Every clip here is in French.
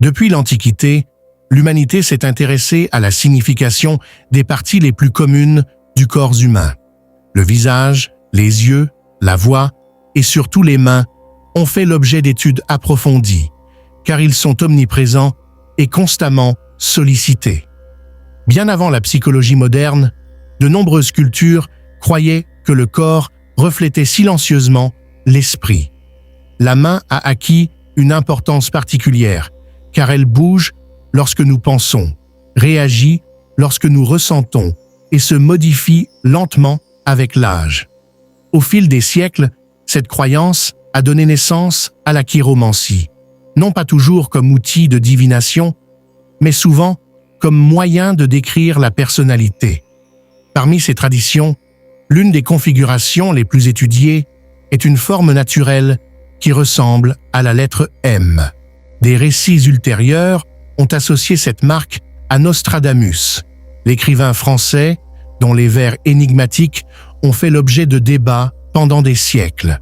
Depuis l'Antiquité, l'humanité s'est intéressée à la signification des parties les plus communes du corps humain. Le visage, les yeux, la voix et surtout les mains ont fait l'objet d'études approfondies, car ils sont omniprésents et constamment sollicités. Bien avant la psychologie moderne, de nombreuses cultures croyaient que le corps reflétait silencieusement l'esprit. La main a acquis une importance particulière, car elle bouge lorsque nous pensons, réagit lorsque nous ressentons et se modifie lentement avec l'âge. Au fil des siècles, cette croyance a donné naissance à la chiromancie, non pas toujours comme outil de divination, mais souvent comme moyen de décrire la personnalité. Parmi ces traditions, l'une des configurations les plus étudiées est une forme naturelle qui ressemble à la lettre M. Des récits ultérieurs ont associé cette marque à Nostradamus, l'écrivain français dont les vers énigmatiques ont fait l'objet de débats pendant des siècles.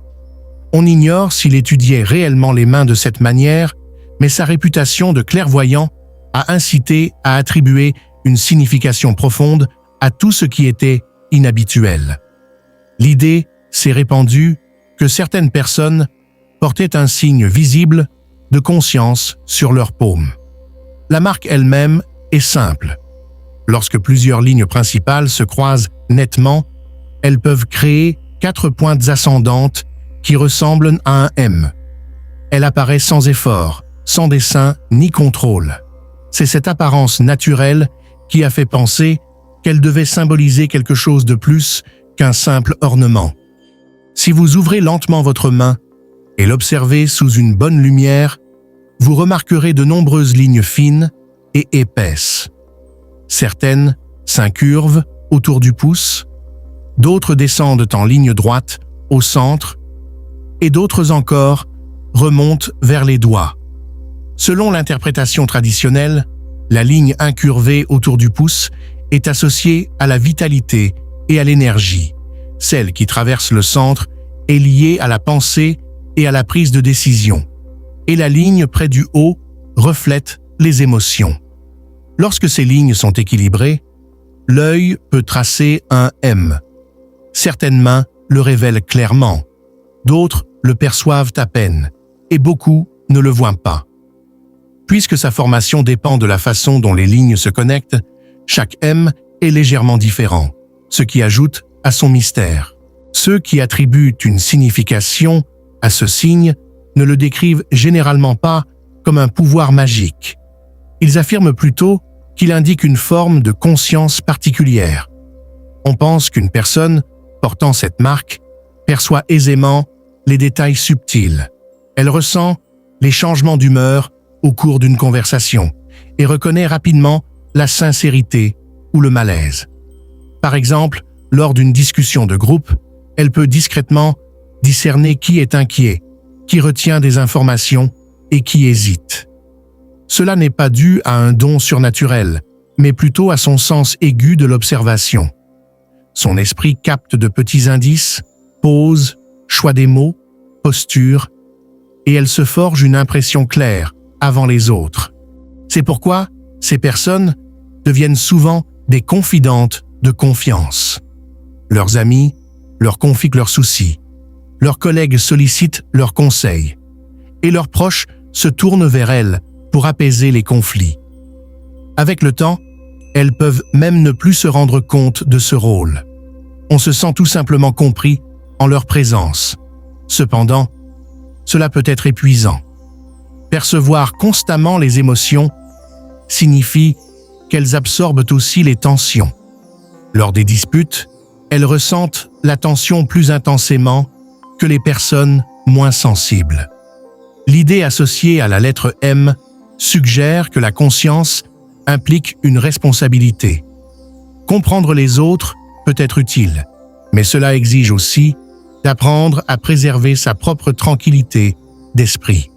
On ignore s'il étudiait réellement les mains de cette manière, mais sa réputation de clairvoyant a incité à attribuer une signification profonde à tout ce qui était inhabituel. L'idée s'est répandue que certaines personnes portaient un signe visible de conscience sur leur paume. La marque elle-même est simple. Lorsque plusieurs lignes principales se croisent nettement, elles peuvent créer 4 pointes ascendantes qui ressemblent à un M. Elle apparaît sans effort, sans dessin ni contrôle. C'est cette apparence naturelle qui a fait penser qu'elle devait symboliser quelque chose de plus qu'un simple ornement. Si vous ouvrez lentement votre main et l'observez sous une bonne lumière, vous remarquerez de nombreuses lignes fines et épaisses. Certaines s'incurvent autour du pouce, d'autres descendent en ligne droite au centre, et d'autres encore remontent vers les doigts. Selon l'interprétation traditionnelle, la ligne incurvée autour du pouce est associée à la vitalité et à l'énergie. Celle qui traverse le centre est liée à la pensée et à la prise de décision. Et la ligne près du haut reflète les émotions. Lorsque ces lignes sont équilibrées, l'œil peut tracer un M. Certaines mains le révèlent clairement, d'autres le perçoivent à peine, et beaucoup ne le voient pas. Puisque sa formation dépend de la façon dont les lignes se connectent, chaque M est légèrement différent, ce qui ajoute à son mystère. Ceux qui attribuent une signification à ce signe ne le décrivent généralement pas comme un pouvoir magique. Ils affirment plutôt qu'il indique une forme de conscience particulière. On pense qu'une personne portant cette marque perçoit aisément les détails subtils. Elle ressent les changements d'humeur au cours d'une conversation et reconnaît rapidement la sincérité ou le malaise. Par exemple, lors d'une discussion de groupe, elle peut discrètement discerner qui est inquiet, qui retient des informations et qui hésite. Cela n'est pas dû à un don surnaturel, mais plutôt à son sens aigu de l'observation. Son esprit capte de petits indices, pose, choix des mots, posture, et elle se forge une impression claire avant les autres. C'est pourquoi ces personnes deviennent souvent des confidentes de confiance. Leurs amis leur confient leurs soucis, leurs collègues sollicitent leurs conseils, et leurs proches se tournent vers elles pour apaiser les conflits. Avec le temps, elles peuvent même ne plus se rendre compte de ce rôle. On se sent tout simplement compris en leur présence. Cependant, cela peut être épuisant. Percevoir constamment les émotions signifie qu'elles absorbent aussi les tensions. Lors des disputes, elles ressentent la tension plus intensément que les personnes moins sensibles. L'idée associée à la lettre M suggère que la conscience implique une responsabilité. Comprendre les autres peut être utile, mais cela exige aussi d'apprendre à préserver sa propre tranquillité d'esprit.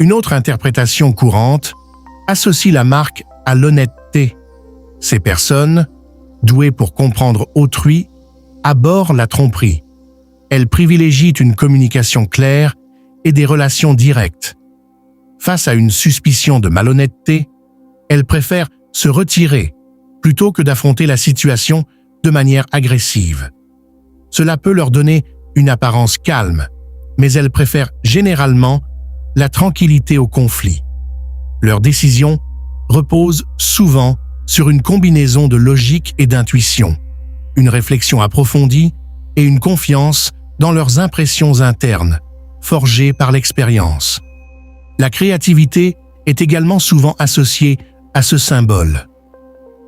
Une autre interprétation courante associe la marque à l'honnêteté. Ces personnes, douées pour comprendre autrui, abhorrent la tromperie. Elles privilégient une communication claire et des relations directes. face à une suspicion de malhonnêteté, elles préfèrent se retirer plutôt que d'affronter la situation de manière agressive. Cela peut leur donner une apparence calme, mais elles préfèrent généralement la tranquillité au conflit. Leurs décisions reposent souvent sur une combinaison de logique et d'intuition, une réflexion approfondie et une confiance dans leurs impressions internes, forgées par l'expérience. La créativité est également souvent associée à ce symbole.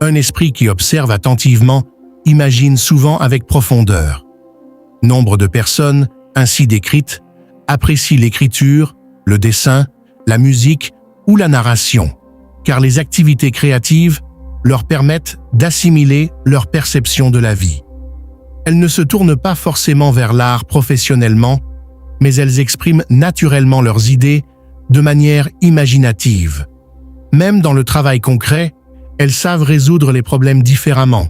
Un esprit qui observe attentivement imagine souvent avec profondeur. Nombre de personnes, ainsi décrites, apprécient l'écriture, le dessin, la musique ou la narration, car les activités créatives leur permettent d'assimiler leur perception de la vie. Elles ne se tournent pas forcément vers l'art professionnellement, mais elles expriment naturellement leurs idées de manière imaginative. Même dans le travail concret, elles savent résoudre les problèmes différemment,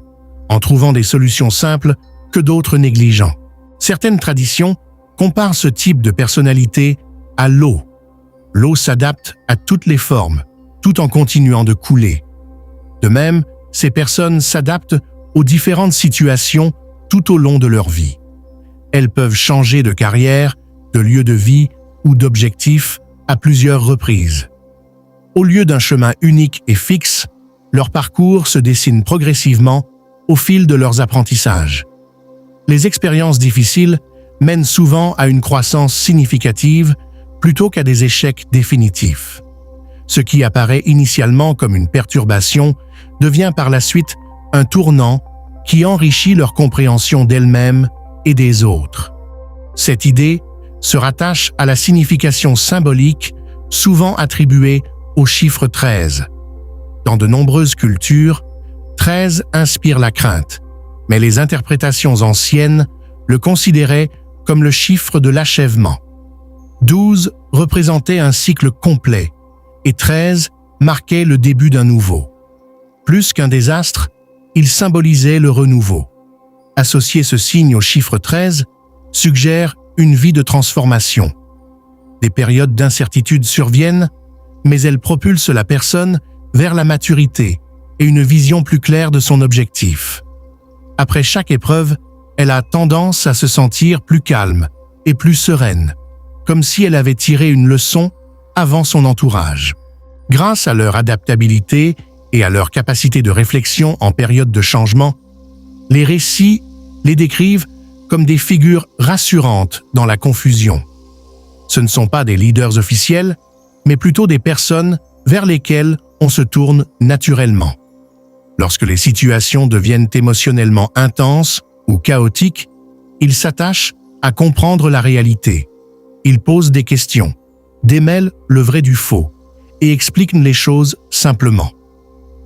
en trouvant des solutions simples que d'autres négligents. Certaines traditions comparent ce type de personnalité à l'eau. L'eau s'adapte à toutes les formes, tout en continuant de couler. De même, ces personnes s'adaptent aux différentes situations tout au long de leur vie. Elles peuvent changer de carrière, de lieu de vie ou d'objectif à plusieurs reprises. Au lieu d'un chemin unique et fixe, leur parcours se dessine progressivement au fil de leurs apprentissages. Les expériences difficiles mènent souvent à une croissance significative plutôt qu'à des échecs définitifs. Ce qui apparaît initialement comme une perturbation devient par la suite un tournant qui enrichit leur compréhension d'elles-mêmes et des autres. Cette idée se rattache à la signification symbolique souvent attribuée au chiffre 13. Dans de nombreuses cultures, 13 inspire la crainte, mais les interprétations anciennes le considéraient comme le chiffre de l'achèvement. 12 représentait un cycle complet et 13 marquait le début d'un nouveau. Plus qu'un désastre, il symbolisait le renouveau. Associer ce signe au chiffre 13 suggère une vie de transformation. Des périodes d'incertitude surviennent, mais elles propulsent la personne vers la maturité et une vision plus claire de son objectif. Après chaque épreuve, elle a tendance à se sentir plus calme et plus sereine, comme si elle avait tiré une leçon avant son entourage. Grâce à leur adaptabilité et à leur capacité de réflexion en période de changement, les récits les décrivent comme des figures rassurantes dans la confusion. Ce ne sont pas des leaders officiels, mais plutôt des personnes vers lesquelles on se tourne naturellement. Lorsque les situations deviennent émotionnellement intenses ou chaotiques, ils s'attachent à comprendre la réalité. Ils posent des questions, démêlent le vrai du faux et expliquent les choses simplement.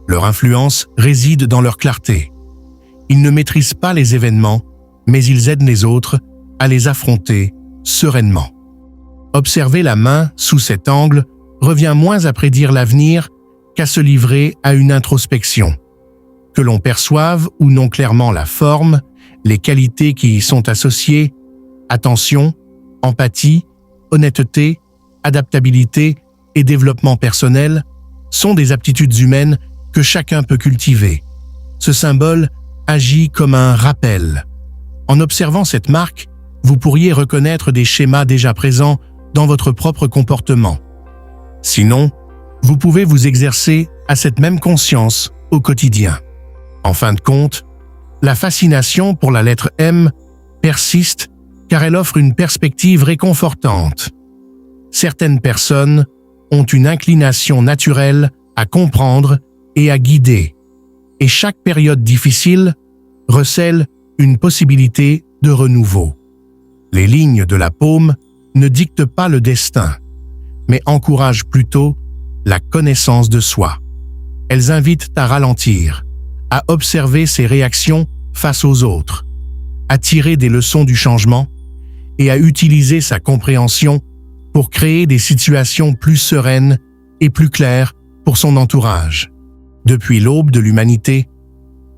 Leur influence réside dans leur clarté. Ils ne maîtrisent pas les événements, mais ils aident les autres à les affronter sereinement. Observer la main sous cet angle revient moins à prédire l'avenir qu'à se livrer à une introspection. Que l'on perçoive ou non clairement la forme, les qualités qui y sont associées, attention, empathie, honnêteté, adaptabilité et développement personnel, sont des aptitudes humaines que chacun peut cultiver. Ce symbole agit comme un rappel. En observant cette marque, vous pourriez reconnaître des schémas déjà présents dans votre propre comportement. Sinon, vous pouvez vous exercer à cette même conscience au quotidien. En fin de compte, la fascination pour la lettre M persiste car elle offre une perspective réconfortante. Certaines personnes ont une inclination naturelle à comprendre et à guider, et chaque période difficile recèle une possibilité de renouveau. Les lignes de la paume ne dictent pas le destin, mais encouragent plutôt la connaissance de soi. Elles invitent à ralentir, à observer ses réactions face aux autres, à tirer des leçons du changement et à utiliser sa compréhension pour créer des situations plus sereines et plus claires pour son entourage. Depuis l'aube de l'humanité,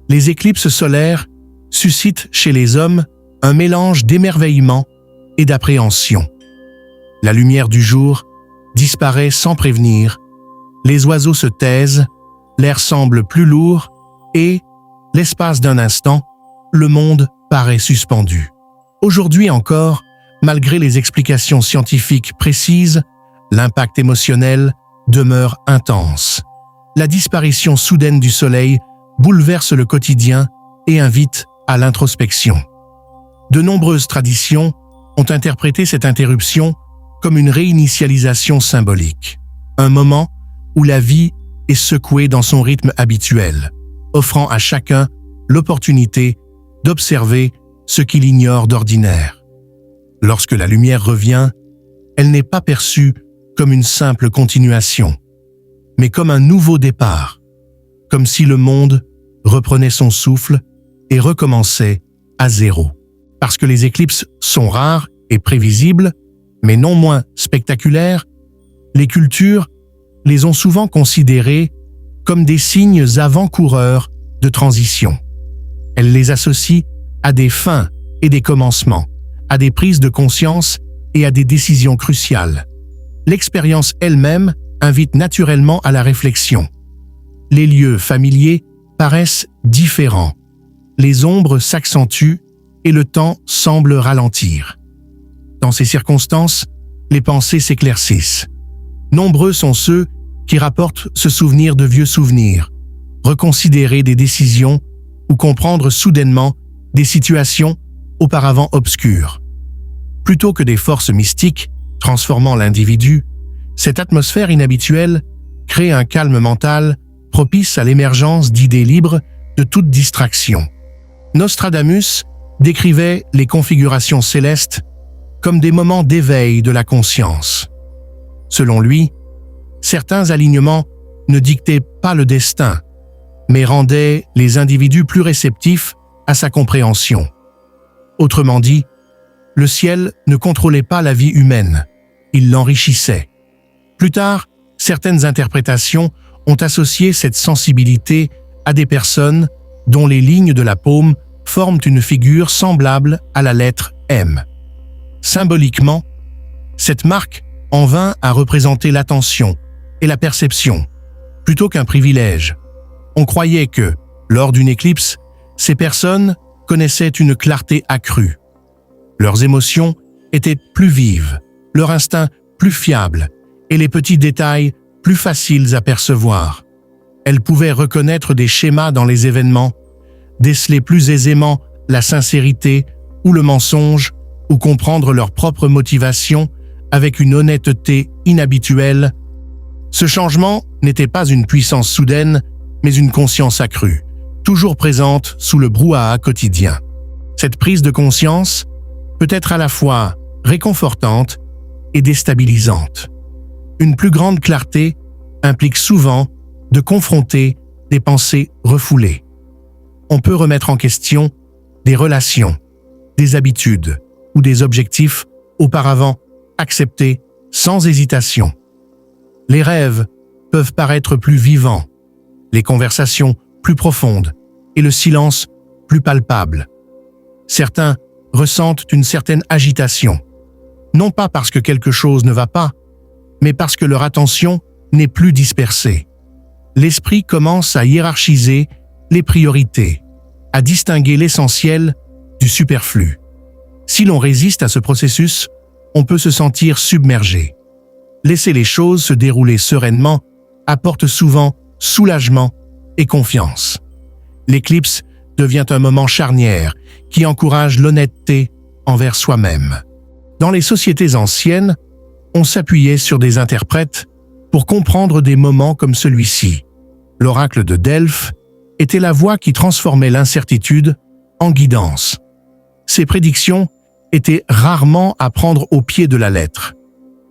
les éclipses solaires suscitent chez les hommes un mélange d'émerveillement et d'appréhension. La lumière du jour disparaît sans prévenir, les oiseaux se taisent, l'air semble plus lourd et, l'espace d'un instant, le monde paraît suspendu. Aujourd'hui encore, malgré les explications scientifiques précises, l'impact émotionnel demeure intense. La disparition soudaine du soleil bouleverse le quotidien et invite à l'introspection. De nombreuses traditions ont interprété cette interruption comme une réinitialisation symbolique, un moment où la vie est secouée dans son rythme habituel, offrant à chacun l'opportunité d'observer ce qu'il ignore d'ordinaire. Lorsque la lumière revient, elle n'est pas perçue comme une simple continuation, mais comme un nouveau départ, comme si le monde reprenait son souffle et recommençait à zéro. Parce que les éclipses sont rares et prévisibles, mais non moins spectaculaires, les cultures les ont souvent considérées comme des signes avant-coureurs de transition. Elles les associent à des fins et des commencements, à des prises de conscience et à des décisions cruciales. L'expérience elle-même invite naturellement à la réflexion. Les lieux familiers paraissent différents, les ombres s'accentuent et le temps semble ralentir. Dans ces circonstances, les pensées s'éclaircissent. Nombreux sont ceux qui rapportent se souvenir de vieux souvenirs, reconsidérer des décisions ou comprendre soudainement des situations auparavant obscures. Plutôt que des forces mystiques transformant l'individu, cette atmosphère inhabituelle crée un calme mental propice à l'émergence d'idées libres de toute distraction. Nostradamus décrivait les configurations célestes comme des moments d'éveil de la conscience. Selon lui, certains alignements ne dictaient pas le destin, mais rendaient les individus plus réceptifs à sa compréhension. Autrement dit, le ciel ne contrôlait pas la vie humaine, il l'enrichissait. Plus tard, certaines interprétations ont associé cette sensibilité à des personnes dont les lignes de la paume forment une figure semblable à la lettre M. Symboliquement, cette marque en vint à représenter l'attention et la perception, plutôt qu'un privilège. On croyait que, lors d'une éclipse, ces personnes connaissaient une clarté accrue. Leurs émotions étaient plus vives, leur instinct plus fiable et les petits détails plus faciles à percevoir. Elles pouvaient reconnaître des schémas dans les événements, déceler plus aisément la sincérité ou le mensonge ou comprendre leur propre motivation avec une honnêteté inhabituelle. Ce changement n'était pas une puissance soudaine, mais une conscience accrue, toujours présente sous le brouhaha quotidien. Cette prise de conscience peut être à la fois réconfortante et déstabilisante. Une plus grande clarté implique souvent de confronter des pensées refoulées. On peut remettre en question des relations, des habitudes ou des objectifs auparavant acceptés sans hésitation. Les rêves peuvent paraître plus vivants, les conversations plus profondes et le silence plus palpable. Certains ressentent une certaine agitation, non pas parce que quelque chose ne va pas, mais parce que leur attention n'est plus dispersée. L'esprit commence à hiérarchiser les priorités, à distinguer l'essentiel du superflu. Si l'on résiste à ce processus, on peut se sentir submergé. Laisser les choses se dérouler sereinement apporte souvent soulagement et confiance. L'éclipse devient un moment charnière qui encourage l'honnêteté envers soi-même. Dans les sociétés anciennes, on s'appuyait sur des interprètes pour comprendre des moments comme celui-ci. L'oracle de Delphes était la voix qui transformait l'incertitude en guidance. Ces prédictions étaient rarement à prendre au pied de la lettre.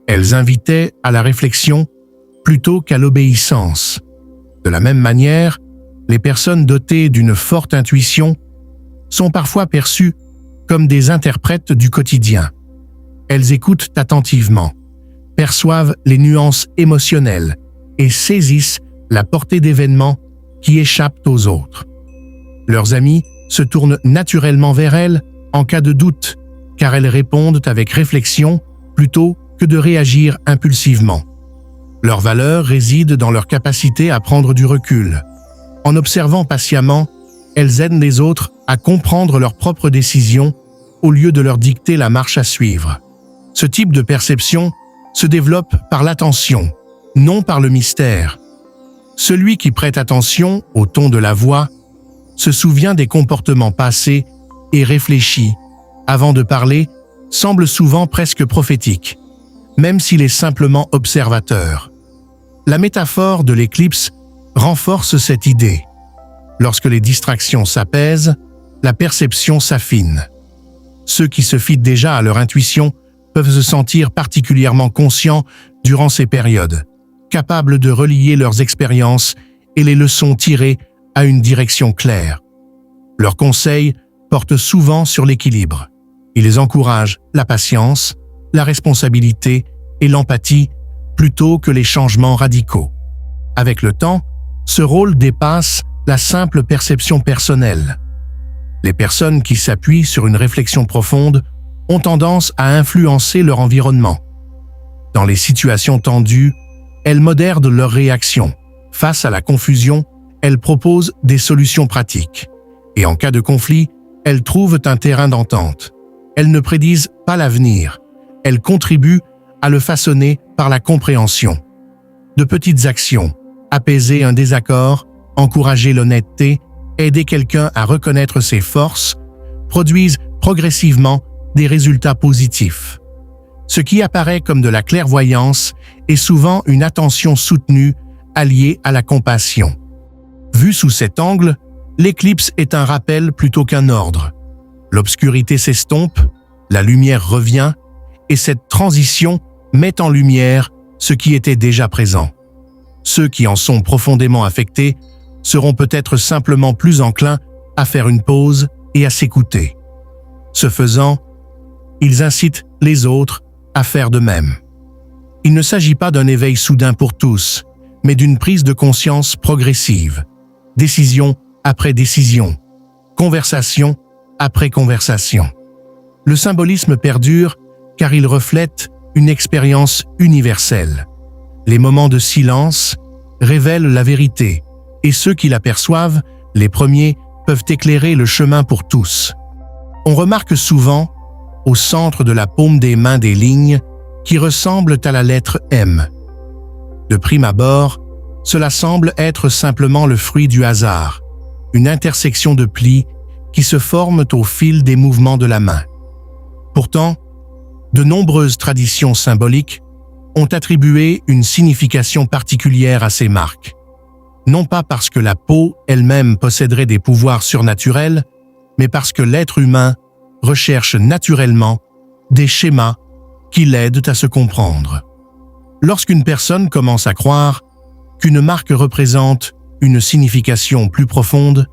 Elles invitaient à la réflexion plutôt qu'à l'obéissance. De la même manière, les personnes dotées d'une forte intuition sont parfois perçues comme des interprètes du quotidien. Elles écoutent attentivement, perçoivent les nuances émotionnelles et saisissent la portée d'événements qui échappent aux autres. Leurs amis se tournent naturellement vers elles en cas de doute, car elles répondent avec réflexion plutôt que de réagir impulsivement. Leur valeur réside dans leur capacité à prendre du recul. En observant patiemment, elles aident les autres à comprendre leurs propres décisions au lieu de leur dicter la marche à suivre. Ce type de perception se développe par l'attention, non par le mystère. Celui qui prête attention au ton de la voix se souvient des comportements passés et réfléchit, avant de parler, semble souvent presque prophétique, même s'il est simplement observateur. La métaphore de l'éclipse renforce cette idée. Lorsque les distractions s'apaisent, la perception s'affine. Ceux qui se fient déjà à leur intuition peuvent se sentir particulièrement conscients durant ces périodes, capables de relier leurs expériences et les leçons tirées à une direction claire. Leurs conseils portent souvent sur l'équilibre. Ils encouragent la patience, la responsabilité et l'empathie plutôt que les changements radicaux. Avec le temps, ce rôle dépasse la simple perception personnelle. Les personnes qui s'appuient sur une réflexion profonde ont tendance à influencer leur environnement. Dans les situations tendues, elles modèrent leurs réactions. Face à la confusion, elles proposent des solutions pratiques. Et en cas de conflit, elles trouvent un terrain d'entente. Elles ne prédisent pas l'avenir. Elles contribuent à le façonner par la compréhension. De petites actions, apaiser un désaccord, encourager l'honnêteté, aider quelqu'un à reconnaître ses forces, produisent progressivement des résultats positifs. Ce qui apparaît comme de la clairvoyance est souvent une attention soutenue alliée à la compassion. Vu sous cet angle, l'éclipse est un rappel plutôt qu'un ordre. L'obscurité s'estompe, la lumière revient, et cette transition met en lumière ce qui était déjà présent. Ceux qui en sont profondément affectés seront peut-être simplement plus enclins à faire une pause et à s'écouter. Ce faisant, ils incitent les autres à faire de même. Il ne s'agit pas d'un éveil soudain pour tous, mais d'une prise de conscience progressive, décision après décision, conversation après conversation. Le symbolisme perdure car il reflète une expérience universelle. Les moments de silence révèlent la vérité, et ceux qui l'aperçoivent, les premiers, peuvent éclairer le chemin pour tous. On remarque souvent, au centre de la paume des mains, des lignes qui ressemblent à la lettre M. De prime abord, cela semble être simplement le fruit du hasard, une intersection de plis qui se forment au fil des mouvements de la main. Pourtant, de nombreuses traditions symboliques ont attribué une signification particulière à ces marques. Non pas parce que la peau elle-même posséderait des pouvoirs surnaturels, mais parce que l'être humain recherche naturellement des schémas qui l'aident à se comprendre. Lorsqu'une personne commence à croire qu'une marque représente une signification plus profonde,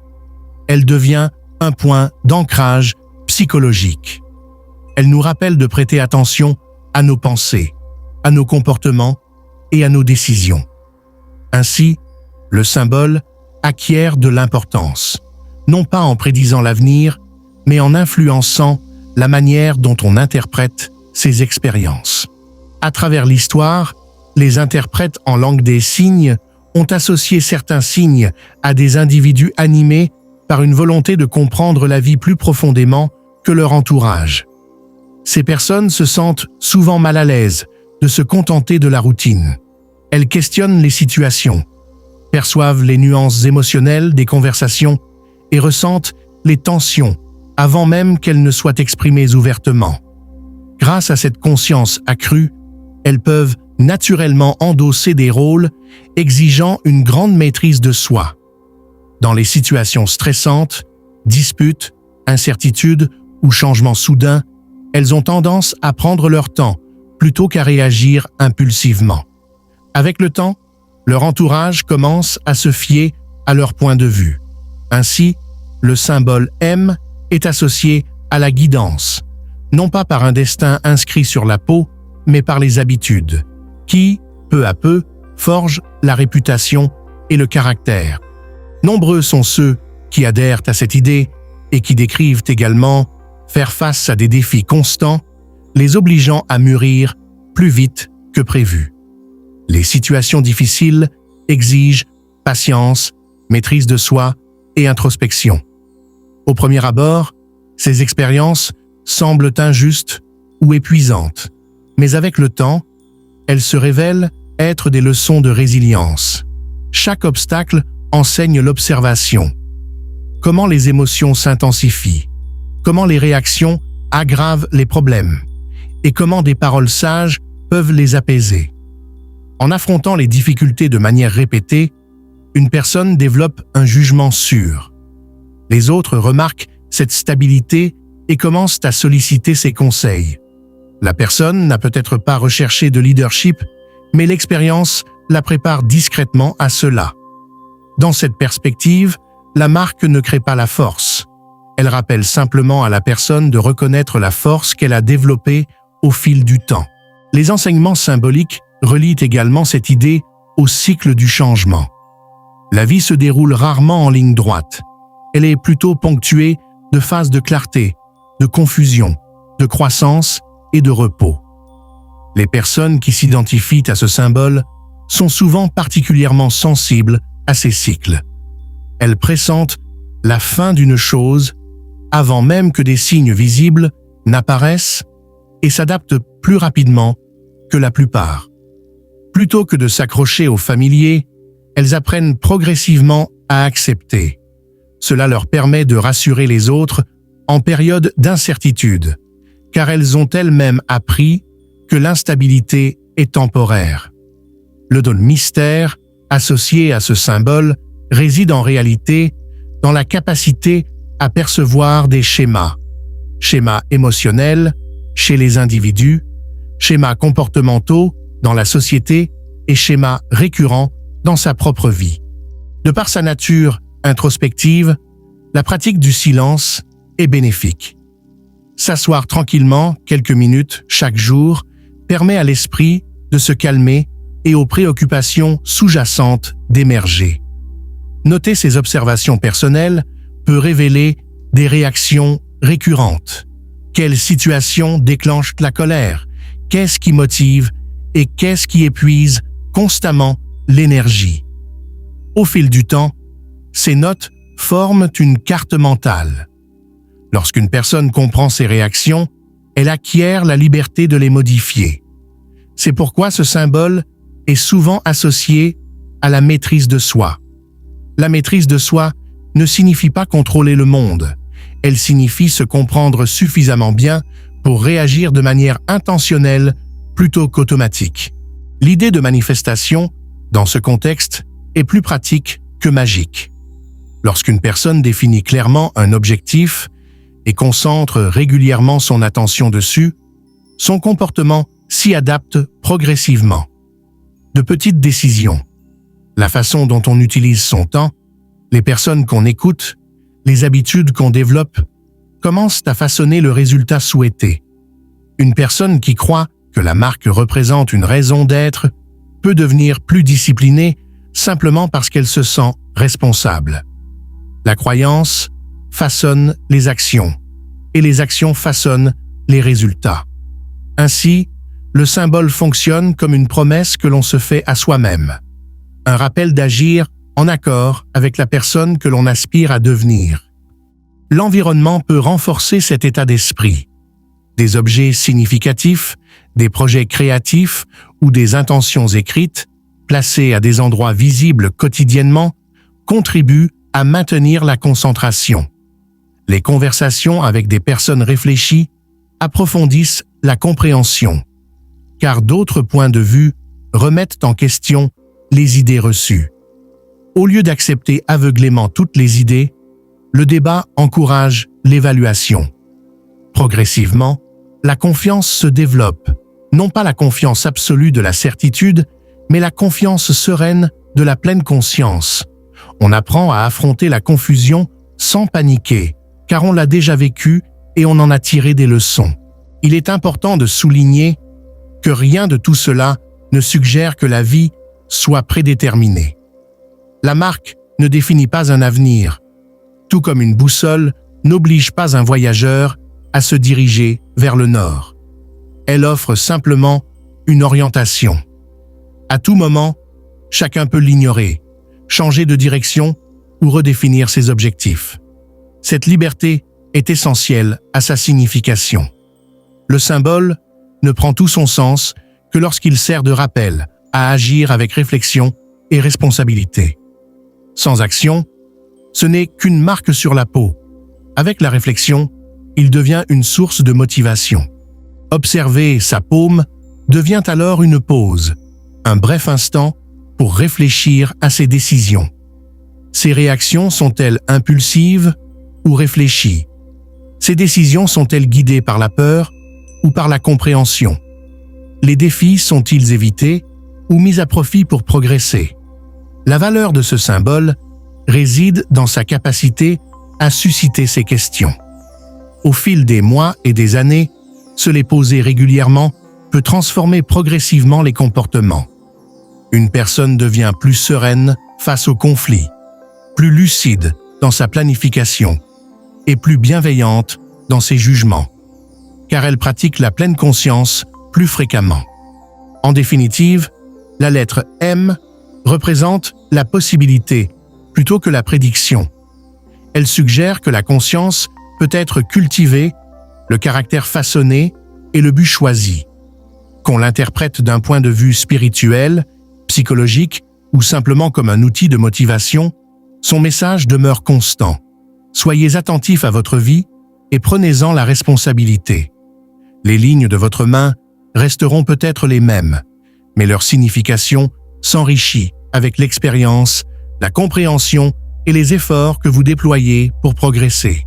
elle devient un point d'ancrage psychologique. Elle nous rappelle de prêter attention à nos pensées, à nos comportements et à nos décisions. Ainsi, le symbole acquiert de l'importance, non pas en prédisant l'avenir, mais en influençant la manière dont on interprète ses expériences. À travers l'histoire, les interprètes en langue des signes ont associé certains signes à des individus animés par une volonté de comprendre la vie plus profondément que leur entourage. Ces personnes se sentent souvent mal à l'aise de se contenter de la routine. Elles questionnent les situations, perçoivent les nuances émotionnelles des conversations et ressentent les tensions avant même qu'elles ne soient exprimées ouvertement. Grâce à cette conscience accrue, elles peuvent naturellement endosser des rôles exigeant une grande maîtrise de soi. Dans les situations stressantes, disputes, incertitudes ou changements soudains, elles ont tendance à prendre leur temps plutôt qu'à réagir impulsivement. Avec le temps, leur entourage commence à se fier à leur point de vue. Ainsi, le symbole M est associé à la guidance, non pas par un destin inscrit sur la peau, mais par les habitudes, qui, peu à peu, forgent la réputation et le caractère. Nombreux sont ceux qui adhèrent à cette idée et qui décrivent également faire face à des défis constants, les obligeant à mûrir plus vite que prévu. Les situations difficiles exigent patience, maîtrise de soi et introspection. Au premier abord, ces expériences semblent injustes ou épuisantes, mais avec le temps, elles se révèlent être des leçons de résilience. Chaque obstacle enseigne l'observation. Comment les émotions s'intensifient, comment les réactions aggravent les problèmes, et comment des paroles sages peuvent les apaiser. En affrontant les difficultés de manière répétée, une personne développe un jugement sûr. Les autres remarquent cette stabilité et commencent à solliciter ses conseils. La personne n'a peut-être pas recherché de leadership, mais l'expérience la prépare discrètement à cela. Dans cette perspective, la marque ne crée pas la force. Elle rappelle simplement à la personne de reconnaître la force qu'elle a développée au fil du temps. Les enseignements symboliques relient également cette idée au cycle du changement. La vie se déroule rarement en ligne droite. Elle est plutôt ponctuée de phases de clarté, de confusion, de croissance et de repos. Les personnes qui s'identifient à ce symbole sont souvent particulièrement sensibles à ces cycles. Elles pressentent la fin d'une chose avant même que des signes visibles n'apparaissent et s'adaptent plus rapidement que la plupart. Plutôt que de s'accrocher au familier, elles apprennent progressivement à accepter. Cela leur permet de rassurer les autres en période d'incertitude, car elles ont elles-mêmes appris que l'instabilité est temporaire. Le don mystère associé à ce symbole réside en réalité dans la capacité à percevoir des schémas émotionnels chez les individus, schémas comportementaux dans la société et schémas récurrents dans sa propre vie. De par sa nature introspective, la pratique du silence est bénéfique. S'asseoir tranquillement quelques minutes chaque jour permet à l'esprit de se calmer et aux préoccupations sous-jacentes d'émerger. Noter ces observations personnelles peut révéler des réactions récurrentes. Quelle situation déclenche la colère? Qu'est-ce qui motive et qu'est-ce qui épuise constamment l'énergie? Au fil du temps, ces notes forment une carte mentale. Lorsqu'une personne comprend ces réactions, elle acquiert la liberté de les modifier. C'est pourquoi ce symbole est souvent associé à la maîtrise de soi. La maîtrise de soi ne signifie pas contrôler le monde. Elle signifie se comprendre suffisamment bien pour réagir de manière intentionnelle plutôt qu'automatique. L'idée de manifestation, dans ce contexte, est plus pratique que magique. Lorsqu'une personne définit clairement un objectif et concentre régulièrement son attention dessus, son comportement s'y adapte progressivement. De petites décisions, la façon dont on utilise son temps, les personnes qu'on écoute, les habitudes qu'on développe, commencent à façonner le résultat souhaité. Une personne qui croit que la marque représente une raison d'être peut devenir plus disciplinée simplement parce qu'elle se sent responsable. La croyance façonne les actions, et les actions façonnent les résultats. Ainsi, le symbole fonctionne comme une promesse que l'on se fait à soi-même, un rappel d'agir en accord avec la personne que l'on aspire à devenir. L'environnement peut renforcer cet état d'esprit. Des objets significatifs, des projets créatifs ou des intentions écrites, placés à des endroits visibles quotidiennement, contribuent à maintenir la concentration. Les conversations avec des personnes réfléchies approfondissent la compréhension, car d'autres points de vue remettent en question les idées reçues. Au lieu d'accepter aveuglément toutes les idées, le débat encourage l'évaluation. Progressivement, la confiance se développe, non pas la confiance absolue de la certitude, mais la confiance sereine de la pleine conscience. On apprend à affronter la confusion sans paniquer, car on l'a déjà vécu et on en a tiré des leçons. Il est important de souligner que rien de tout cela ne suggère que la vie soit prédéterminée. La marque ne définit pas un avenir, tout comme une boussole n'oblige pas un voyageur à se diriger vers le nord. Elle offre simplement une orientation. À tout moment, chacun peut l'ignorer, changer de direction ou redéfinir ses objectifs. Cette liberté est essentielle à sa signification. Le symbole ne prend tout son sens que lorsqu'il sert de rappel à agir avec réflexion et responsabilité. Sans action, ce n'est qu'une marque sur la peau. Avec la réflexion, il devient une source de motivation. Observer sa paume devient alors une pause, un bref instant pour réfléchir à ses décisions. Ces réactions sont-elles impulsives ou réfléchies? Ces décisions sont-elles guidées par la peur ou par la compréhension? Les défis sont-ils évités ou mis à profit pour progresser? La valeur de ce symbole réside dans sa capacité à susciter ces questions. Au fil des mois et des années, se les poser régulièrement peut transformer progressivement les comportements. Une personne devient plus sereine face aux conflits, plus lucide dans sa planification et plus bienveillante dans ses jugements, car elle pratique la pleine conscience plus fréquemment. En définitive, la lettre M représente la possibilité plutôt que la prédiction. Elle suggère que la conscience peut être cultivée, le caractère façonné et le but choisi. Qu'on l'interprète d'un point de vue spirituel, psychologique ou simplement comme un outil de motivation, son message demeure constant. Soyez attentifs à votre vie et prenez-en la responsabilité. Les lignes de votre main resteront peut-être les mêmes, mais leur signification s'enrichit avec l'expérience, la compréhension et les efforts que vous déployez pour progresser.